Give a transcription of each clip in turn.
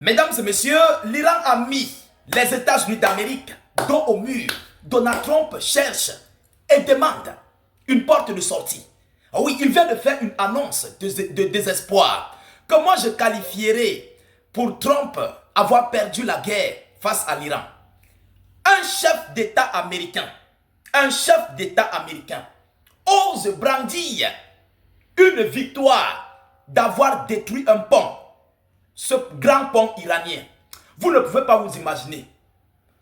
Mesdames et messieurs, l'Iran a mis les États-Unis d'Amérique dos au mur. Donald Trump cherche et demande une porte de sortie. Oui, il vient de faire une annonce de désespoir. Comment je qualifierais pour Trump avoir perdu la guerre face à l'Iran? Un chef d'État américain, ose brandir une victoire d'avoir détruit un pont, ce grand pont iranien. Vous ne pouvez pas vous imaginer.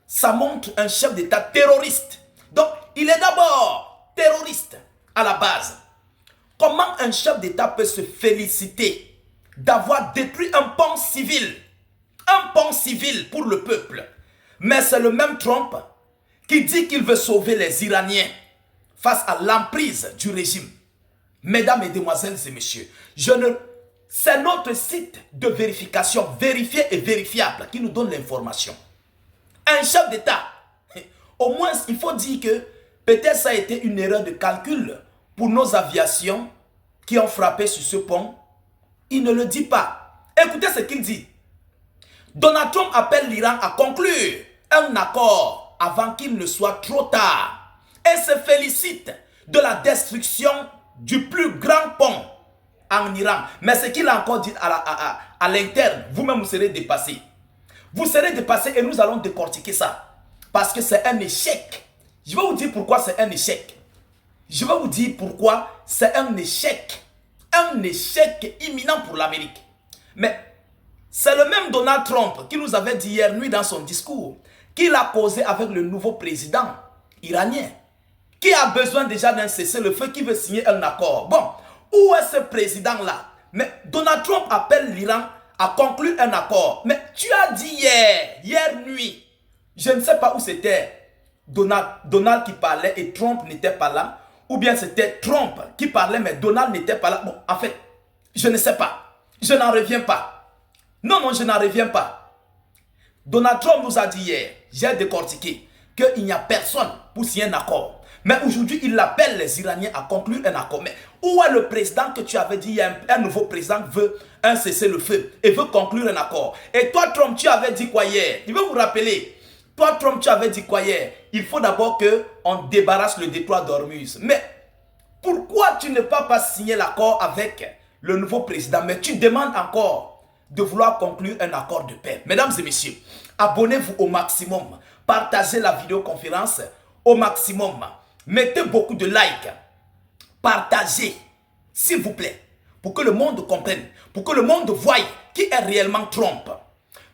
Ça montre un chef d'État terroriste. Donc, il est d'abord terroriste à la base. Comment un chef d'État peut se féliciter d'avoir détruit un pont civil? Un pont civil pour le peuple. Mais c'est le même Trump qui dit qu'il veut sauver les Iraniens face à l'emprise du régime. Mesdames, Mesdemoiselles et Messieurs, c'est notre site de vérification, vérifié et vérifiable, qui nous donne l'information. Un chef d'État, au moins il faut dire que peut-être ça a été une erreur de calcul pour nos aviations qui ont frappé sur ce pont. Il ne le dit pas. Écoutez ce qu'il dit. Donald Trump appelle l'Iran à conclure un accord avant qu'il ne soit trop tard et se félicite de la destruction du plus grand pont en Iran. Mais ce qu'il a encore dit à l'interne, vous-même vous serez dépassé. Vous serez dépassé et nous allons décortiquer ça. Parce que c'est un échec. Je vais vous dire pourquoi c'est un échec. Je vais vous dire pourquoi c'est un échec. Un échec imminent pour l'Amérique. Mais c'est le même Donald Trump qui nous avait dit hier nuit dans son discours qu'il a causé avec le nouveau président iranien qui a besoin déjà d'un cessez-le-feu, qui veut signer un accord. Bon, où est ce président-là? Mais Donald Trump appelle l'Iran à conclure un accord. Mais tu as dit hier nuit, je ne sais pas où c'était Donald qui parlait et Trump n'était pas là, ou bien c'était Trump qui parlait mais Donald n'était pas là. Bon, en fait, je ne sais pas. Je n'en reviens pas. Non, je n'en reviens pas. Donald Trump nous a dit hier, j'ai décortiqué, qu'il n'y a personne pour signer un accord. Mais aujourd'hui, il appelle les Iraniens à conclure un accord. Mais où est le président que tu avais dit, il y a un nouveau président qui veut un cessez-le-feu et veut conclure un accord? Et toi, Trump, tu avais dit quoi hier? Je vais vous rappeler. Toi, Trump, tu avais dit quoi hier? Il faut d'abord qu'on débarrasse le détroit d'Ormuz. Mais pourquoi tu ne peux pas signer l'accord avec le nouveau président? Mais tu demandes encore de vouloir conclure un accord de paix. Mesdames et messieurs, abonnez-vous au maximum. Partagez la vidéoconférence au maximum. Mettez beaucoup de likes. Partagez, s'il vous plaît, pour que le monde comprenne, pour que le monde voie qui est réellement Trump.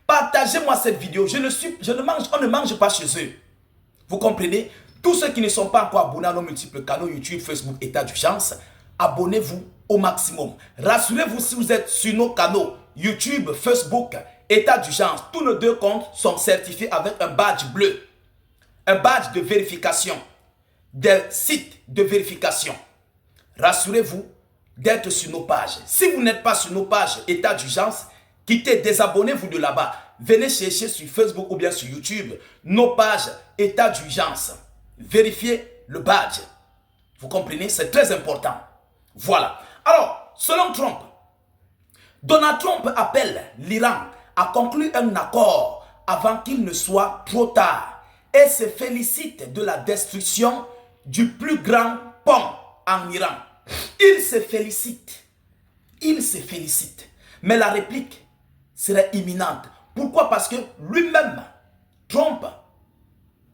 Partagez-moi cette vidéo. On ne mange pas chez eux. Vous comprenez? Tous ceux qui ne sont pas encore abonnés à nos multiples canaux YouTube, Facebook, État d'urgence, abonnez-vous au maximum. Rassurez-vous si vous êtes sur nos canaux YouTube, Facebook, État d'urgence. Tous nos deux comptes sont certifiés avec un badge bleu. Un badge de vérification. Des sites de vérification. Rassurez-vous d'être sur nos pages. Si vous n'êtes pas sur nos pages État d'urgence, quittez, désabonnez-vous de là-bas. Venez chercher sur Facebook ou bien sur YouTube nos pages État d'urgence. Vérifiez le badge. Vous comprenez? C'est très important. Voilà. Alors, selon Trump, Donald Trump appelle l'Iran à conclure un accord avant qu'il ne soit trop tard et se félicite de la destruction du plus grand pont en Iran. Il se félicite. Il se félicite. Mais la réplique serait imminente. Pourquoi? Parce que lui-même, Trump,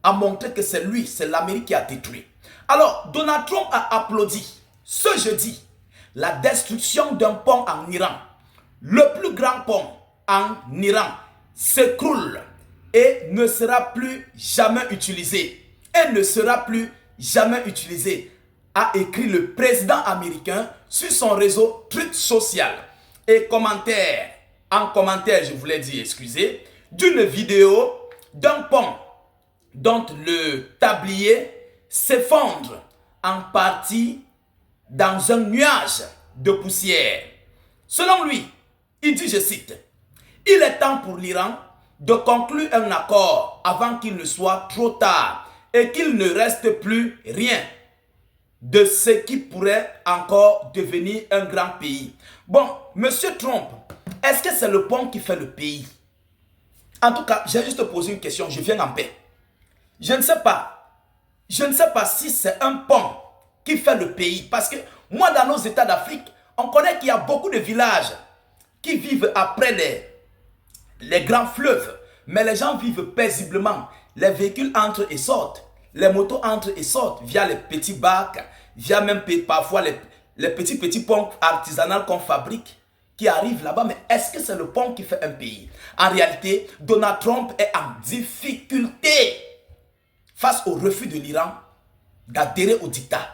a montré que c'est lui, c'est l'Amérique qui a détruit. Alors, Donald Trump a applaudi ce jeudi la destruction d'un pont en Iran. Le plus grand pont en Iran s'écroule et ne sera plus jamais utilisé. Et ne sera plus jamais utilisé, a écrit le président américain sur son réseau Truth Social. Et en commentaire, je voulais dire, excusez, d'une vidéo d'un pont dont le tablier s'effondre en partie dans un nuage de poussière. Selon lui, il dit, je cite, « Il est temps pour l'Iran de conclure un accord avant qu'il ne soit trop tard et qu'il ne reste plus rien de ce qui pourrait encore devenir un grand pays. » Bon, Monsieur Trump, est-ce que c'est le pont qui fait le pays? En tout cas, j'ai juste posé une question, je viens en paix. Je ne sais pas. Je ne sais pas si c'est un pont qui fait le pays. Parce que moi, dans nos États d'Afrique, on connaît qu'il y a beaucoup de villages qui vivent après les grands fleuves. Mais les gens vivent paisiblement. Les véhicules entrent et sortent. Les motos entrent et sortent via les petits bacs, via même parfois les petits ponts artisanaux qu'on fabrique qui arrivent là-bas. Mais est-ce que c'est le pont qui fait un pays? En réalité, Donald Trump est en difficulté face au refus de l'Iran d'adhérer au dictat.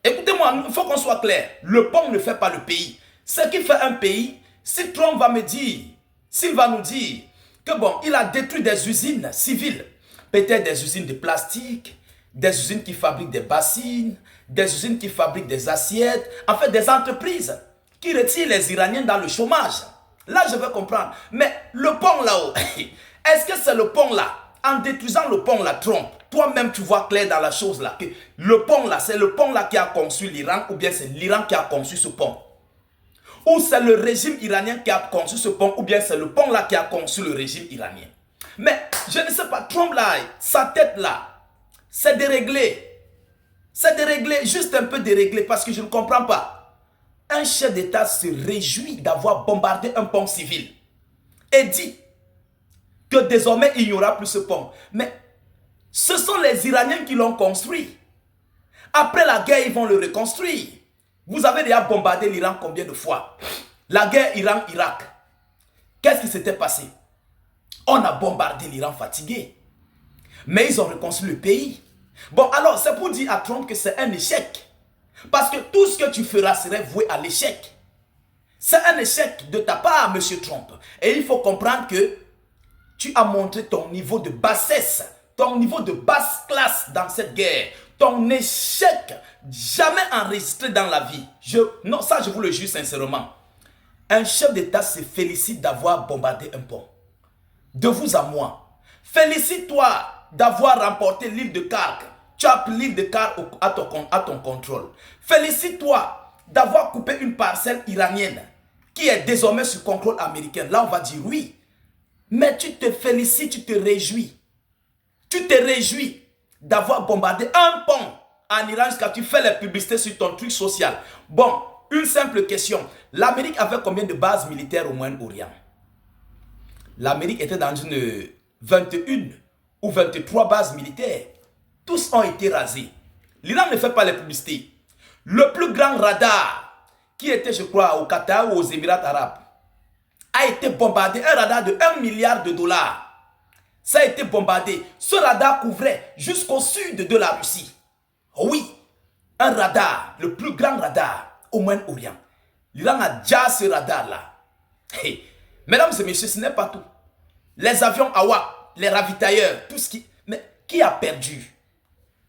Écoutez-moi, il faut qu'on soit clair. Le pont ne fait pas le pays. Ce qui fait un pays, si Trump va me dire, s'il va nous dire que bon, il a détruit des usines civiles, peut-être des usines de plastique, des usines qui fabriquent des bassines, des usines qui fabriquent des assiettes, en fait des entreprises qui retirent les Iraniens dans le chômage. Là, je vais comprendre. Mais le pont là-haut, est-ce que c'est le pont là? En détruisant le pont là, Trump, toi-même tu vois clair dans la chose là, que le pont là, c'est le pont là qui a conçu l'Iran, ou bien c'est l'Iran qui a conçu ce pont? Ou c'est le régime iranien qui a conçu ce pont, ou bien c'est le pont là qui a conçu le régime iranien? Mais je ne sais pas, Trump là, sa tête là, c'est déréglé. C'est déréglé, juste un peu déréglé, parce que je ne comprends pas. Un chef d'État se réjouit d'avoir bombardé un pont civil et dit que désormais il n'y aura plus ce pont. Mais ce sont les Iraniens qui l'ont construit. Après la guerre, ils vont le reconstruire. Vous avez déjà bombardé l'Iran combien de fois? La guerre Iran-Irak. Qu'est-ce qui s'était passé? On a bombardé l'Iran fatigué. Mais ils ont reconstruit le pays. Bon, alors, c'est pour dire à Trump que c'est un échec. Parce que tout ce que tu feras serait voué à l'échec. C'est un échec de ta part, monsieur Trump. Et il faut comprendre que tu as montré ton niveau de bassesse, ton niveau de basse classe dans cette guerre. Ton échec jamais enregistré dans la vie. Non, ça je vous le jure sincèrement. Un chef d'État se félicite d'avoir bombardé un pont. De vous à moi. Félicite-toi d'avoir remporté l'île de Kark. Tu as pris l'île de Kark à ton contrôle. Félicite-toi d'avoir coupé une parcelle iranienne qui est désormais sous contrôle américain. Là on va dire oui. Mais tu te félicites, tu te réjouis. Tu te réjouis d'avoir bombardé un pont en Iran jusqu'à tu fais les publicités sur ton truc social. Bon, une simple question. L'Amérique avait combien de bases militaires au Moyen-Orient? L'Amérique était dans une 21 ou 23 bases militaires. Tous ont été rasés. L'Iran ne fait pas les publicités. Le plus grand radar qui était, je crois, au Qatar ou aux Émirats arabes a été bombardé. Un radar de 1 milliard de dollars. Ça a été bombardé. Ce radar couvrait jusqu'au sud de la Russie. Oui, un radar, le plus grand radar au Moyen-Orient. L'Iran a déjà ce radar-là. Hey. Mesdames et messieurs, ce n'est pas tout. Les avions Awak, les ravitailleurs, tout ce qui... Mais qui a perdu?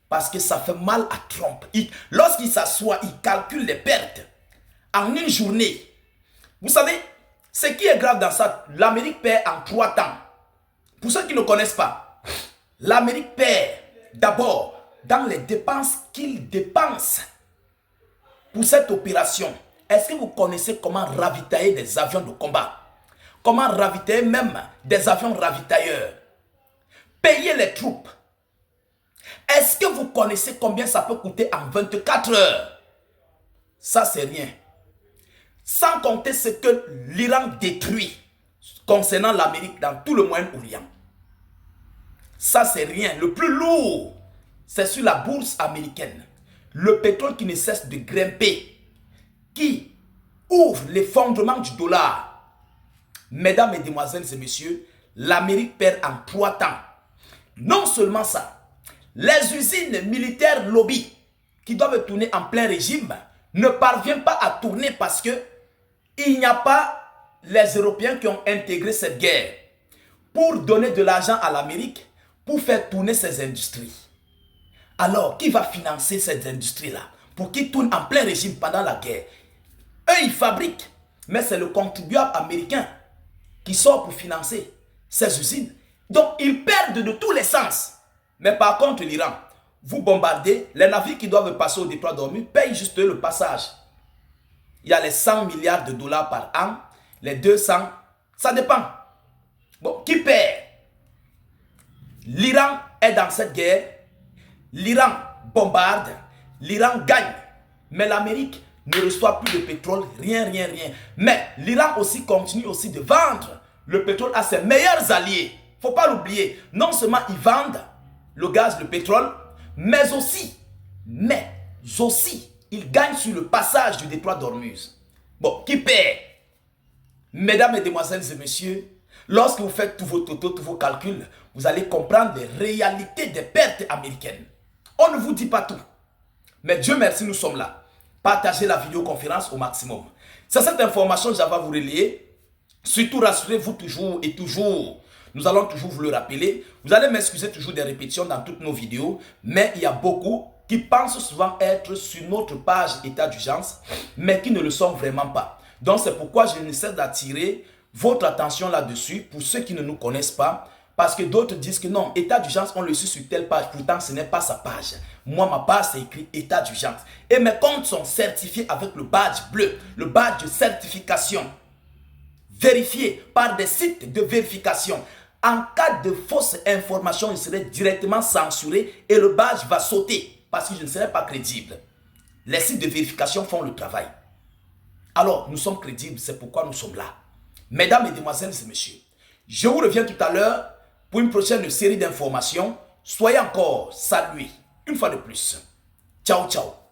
Parce que ça fait mal à Trump. Lorsqu'il s'assoit, il calcule les pertes. En une journée. Vous savez, ce qui est grave dans ça, l'Amérique perd en 3 temps. Pour ceux qui ne connaissent pas, l'Amérique perd d'abord dans les dépenses qu'il dépense pour cette opération. Est-ce que vous connaissez comment ravitailler des avions de combat? Comment ravitailler même des avions ravitailleurs? Payer les troupes. Est-ce que vous connaissez combien ça peut coûter en 24 heures? Ça, c'est rien. Sans compter ce que l'Iran détruit concernant l'Amérique dans tout le Moyen-Orient. Ça, c'est rien. Le plus lourd, c'est sur la bourse américaine. Le pétrole qui ne cesse de grimper, qui ouvre l'effondrement du dollar. Mesdames, mesdemoiselles et messieurs, l'Amérique perd en 3 temps. Non seulement ça, les usines militaires lobby qui doivent tourner en plein régime ne parviennent pas à tourner parce que il n'y a pas les Européens qui ont intégré cette guerre pour donner de l'argent à l'Amérique pour faire tourner ces industries. Alors, qui va financer ces industries-là pour qu'ils tournent en plein régime pendant la guerre? Eux, ils fabriquent, mais c'est le contribuable américain qui sort pour financer ces usines. Donc, ils perdent de tous les sens. Mais par contre, l'Iran, vous bombardez, les navires qui doivent passer au détroit d'Ormuz payent juste le passage. Il y a les 100 milliards de dollars par an, les 200, ça dépend. Bon, qui perd? L'Iran est dans cette guerre. L'Iran bombarde. L'Iran gagne. Mais l'Amérique ne reçoit plus de pétrole. Rien. Mais l'Iran aussi continue aussi de vendre le pétrole à ses meilleurs alliés. Il ne faut pas l'oublier. Non seulement ils vendent le gaz, le pétrole, mais aussi, ils gagnent sur le passage du détroit d'Ormuz. Bon, qui perd? Mesdames, mesdemoiselles et messieurs, lorsque vous faites tous vos totaux, tous vos calculs, vous allez comprendre les réalités des pertes américaines. On ne vous dit pas tout. Mais Dieu merci, nous sommes là. Partagez la vidéoconférence au maximum. C'est cette information que j'avais à vous relayer. Surtout, rassurez-vous toujours et toujours. Nous allons toujours vous le rappeler. Vous allez m'excuser toujours des répétitions dans toutes nos vidéos. Mais il y a beaucoup qui pensent souvent être sur notre page état d'urgence, mais qui ne le sont vraiment pas. Donc c'est pourquoi je ne cesse d'attirer votre attention là-dessus pour ceux qui ne nous connaissent pas. Parce que d'autres disent que non, état d'urgence, on le suit sur telle page. Pourtant, ce n'est pas sa page. Moi, ma page, c'est écrit état d'urgence. Et mes comptes sont certifiés avec le badge bleu, le badge de certification. Vérifié par des sites de vérification. En cas de fausse information, il serait directement censuré et le badge va sauter parce que je ne serai pas crédible. Les sites de vérification font le travail. Alors, nous sommes crédibles, c'est pourquoi nous sommes là. Mesdames, mesdemoiselles et messieurs, je vous reviens tout à l'heure pour une prochaine série d'informations. Soyez encore salués une fois de plus. Ciao, ciao.